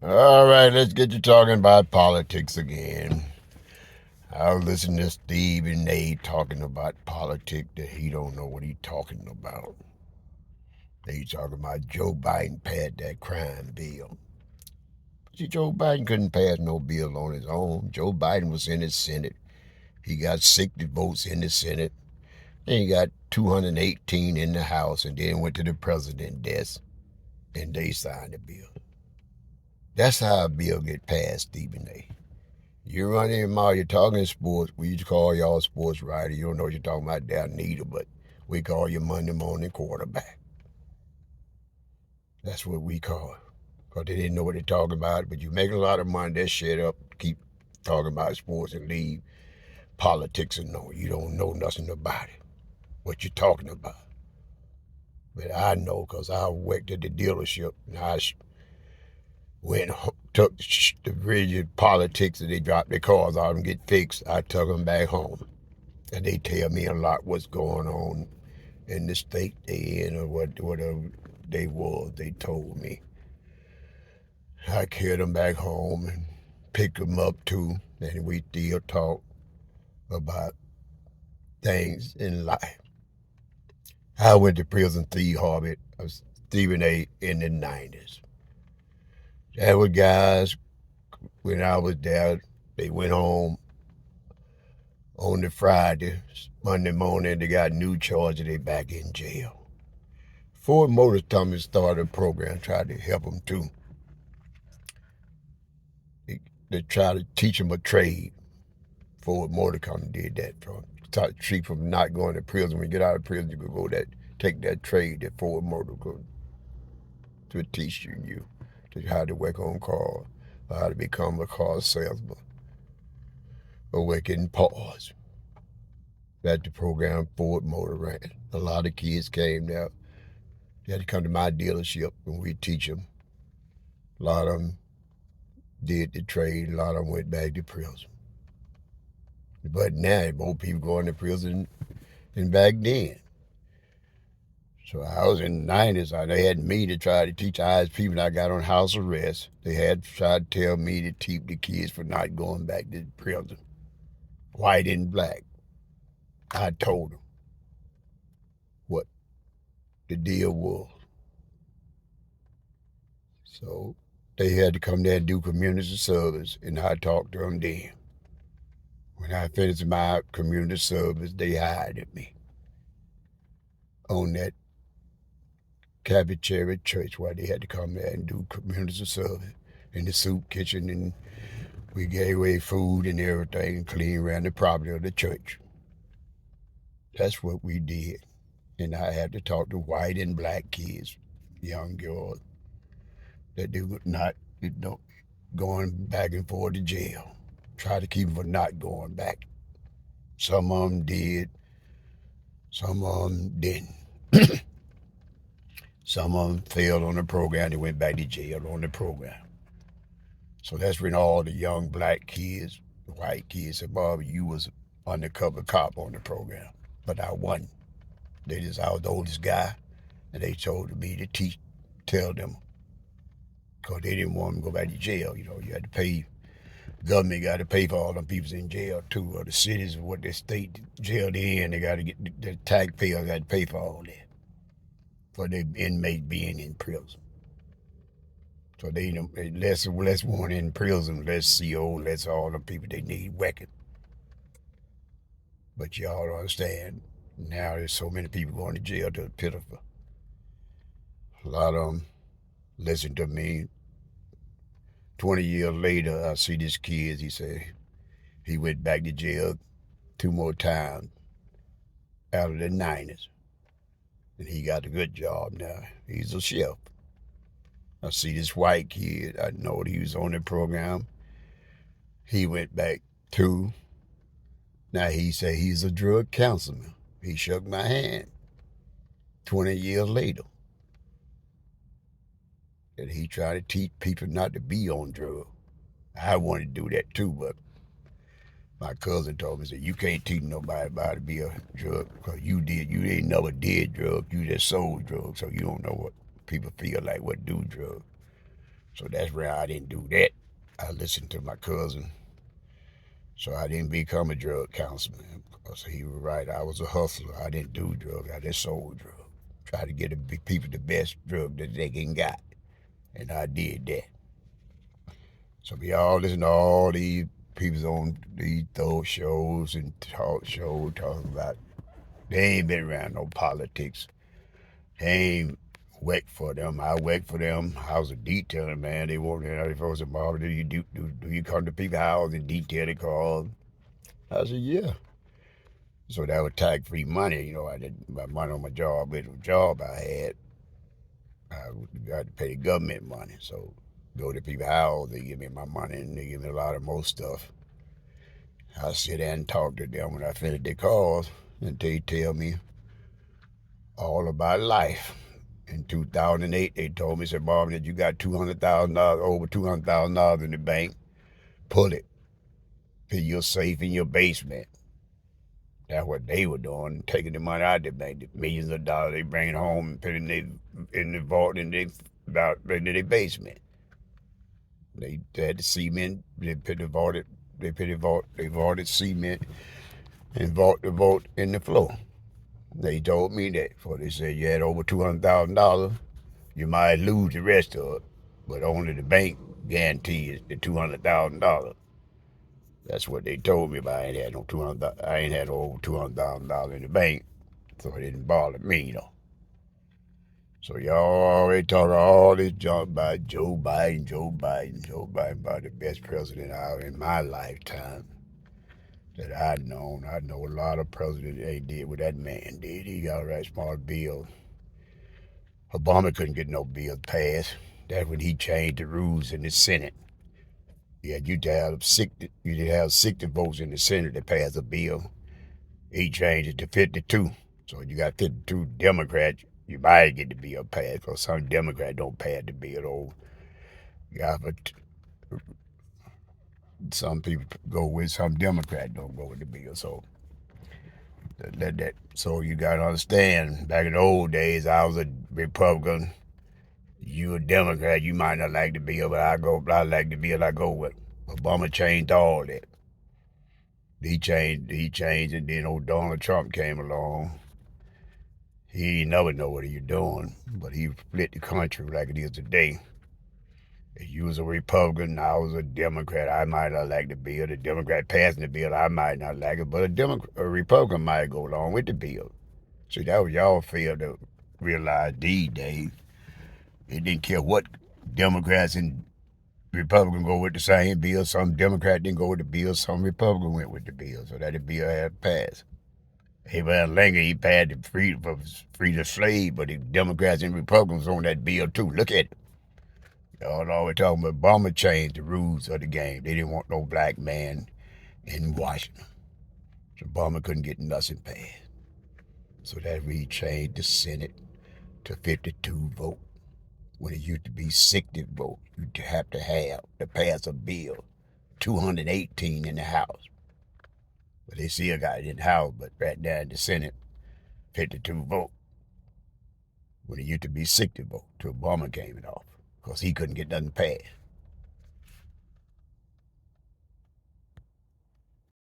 All right, let's get to talking about politics again. I was listening to Stephen A. talking about politics that he don't know what he talking about. He talking about Joe Biden passed that crime bill. See, Joe Biden couldn't pass no bill on his own. Joe Biden was in the Senate. He got 60 votes in the Senate. Then he got 218 in the House, and then went to the president's desk, and they signed the bill. That's how a bill get passed, Stephen A. You run in your mouth, you're talking sports. We used to call y'all sports writer. You don't know what you're talking about down neither, but we call you Monday morning quarterback. That's what we call it. Because they didn't know what they're talking about. But you make a lot of money, they shut up, keep talking about sports and leave politics alone. You don't know nothing about it, what you're talking about. But I know because I worked at the dealership and I went, took the rigid politics and they dropped their cars out and get fixed. I took them back home. And they tell me a lot what's going on in the state they in or whatever they was. They told me. I carried them back home and picked them up too, and we still talk about things in life. I went to prison 3 Harvard of Stephen A. in the 90s. There were guys when I was there. They went home on the Friday, Monday morning. They got new charges. They back in jail. Ford Motor Company started a program, tried to help them too. They tried to teach them a trade. Ford Motor Company did that for them. Taught treat from not going to prison. When you get out of prison, you could go take that trade that Ford Motor could to teach you to how to work on cars, or how to become a car salesman, or working parts. That's the program Ford Motor ran. A lot of kids came there. They had to come to my dealership and we teach them. A lot of them did the trade. A lot of them went back to prison. But now more people going to prison than back then. So I was in the 90s. They had me to try to teach ISP when I got on house arrest. They had tried to tell me to keep the kids for not going back to prison, white and black. I told them what the deal was. So they had to come there and do community service, and I talked to them then. When I finished my community service, they hired me on that Cabbage Cherry Church where they had to come there and do community service in the soup kitchen, and we gave away food and everything and cleaned around the property of the church. That's what we did. And I had to talk to white and black kids, young girls, that they would not, going back and forth to jail. Try to keep them from not going back. Some of them did, some of them didn't. Some of them failed on the program. They went back to jail on the program. So that's when all the young black kids, the white kids said, Bob, you was undercover cop on the program. But I wasn't. I was the oldest guy, and they told me to tell them, because they didn't want them to go back to jail. You had to pay, government got to pay for all them people in jail too, or the cities, what the state jail they in, they got to get, the taxpayer got to pay for all that, for the inmate being in prison. So they less one in prison, less CO, less all the people they need working. But y'all don't understand. Now there's so many people going to jail to pitiful. A lot of them listen to me. 20 years later, I see this kid. He said he went back to jail 2 more times out of the 90s. And he got a good job now. He's a chef. I see this white kid. I know he was on the program. He went back too. Now he said he's a drug counselor. He shook my hand 20 years later. And he tried to teach people not to be on drugs. I wanted to do that too, but my cousin told me, said, you can't teach nobody about to be a drug because you ain't never did drugs. You just sold drugs, so you don't know what people feel like what do drugs. So that's where I didn't do that. I listened to my cousin. So I didn't become a drug counselor because he was right. I was a hustler. I didn't do drugs. I just sold drugs. Try to get the people the best drug that they can got. And I did that. So we all listen to all these people on these throw shows and talk shows talking about they ain't been around no politics. They ain't work for them. I work for them. I was a detailer, man. They want me. They folks said, "Marvin, do you come to people's house and detail the cars?" I said, "Yeah." So that was tax-free money. I did my money on my job. With the job I had, I had to pay the government money. So go to people's house, they give me my money, and they give me a lot of more stuff. I sit there and talk to them when I finish their calls, and they tell me all about life. In 2008, they told me, said, "Bob, that you got $200,000, over $200,000 in the bank. Pull it. Put your safe in your basement." That's what they were doing, taking the money out of the bank, the millions of dollars they bring it home and put it in the vault into their basement. They had the cement. They put the vaulted. They vaulted cement and vault the vault in the floor. They told me that. For they said you had over $200,000, you might lose the rest of it, but only the bank guarantees the $200,000. That's what they told me. But I ain't had no 200. I ain't had over $200,000 in the bank, so it didn't bother me. So y'all already talking all this junk about Joe Biden, about the best president in my lifetime that I've known. I know a lot of presidents ain't did what that man did. He got a right smart bill. Obama couldn't get no bill passed. That's when he changed the rules in the Senate. You'd have 60 votes in the Senate to pass a bill. He changed it to 52. So you got 52 Democrats, you might get the bill passed, because some Democrats don't pass the bill. But some people go with, some Democrats don't go with the bill. So So you got to understand, back in the old days, I was a Republican. You a Democrat, you might not like the bill, but I like the bill I go with. Obama changed all that. He changed, and then old Donald Trump came along. He never know what he was doing, but he split the country like it is today. If you was a Republican, I was a Democrat, I might not like the bill. The Democrat passing the bill, I might not like it, but a Republican might go along with the bill. See, that was y'all failed to realize these days. It didn't care what Democrats and Republicans go with the same bill. Some Democrat didn't go with the bill. Some Republican went with the bill, so that the bill had passed. Abraham Lincoln, he passed the free the slave, but the Democrats and Republicans on that bill too. Look at it. Y'all always talking about Obama changed the rules of the game. They didn't want no black man in Washington. So Obama couldn't get nothing passed. So that we changed the Senate to 52 vote. When it used to be 60 votes, you'd have to pass a bill, 218 in the House. But they still got it in the House, but right now in the Senate, 52 vote. When it used to be 60 vote till Obama came it off, because he couldn't get nothing passed.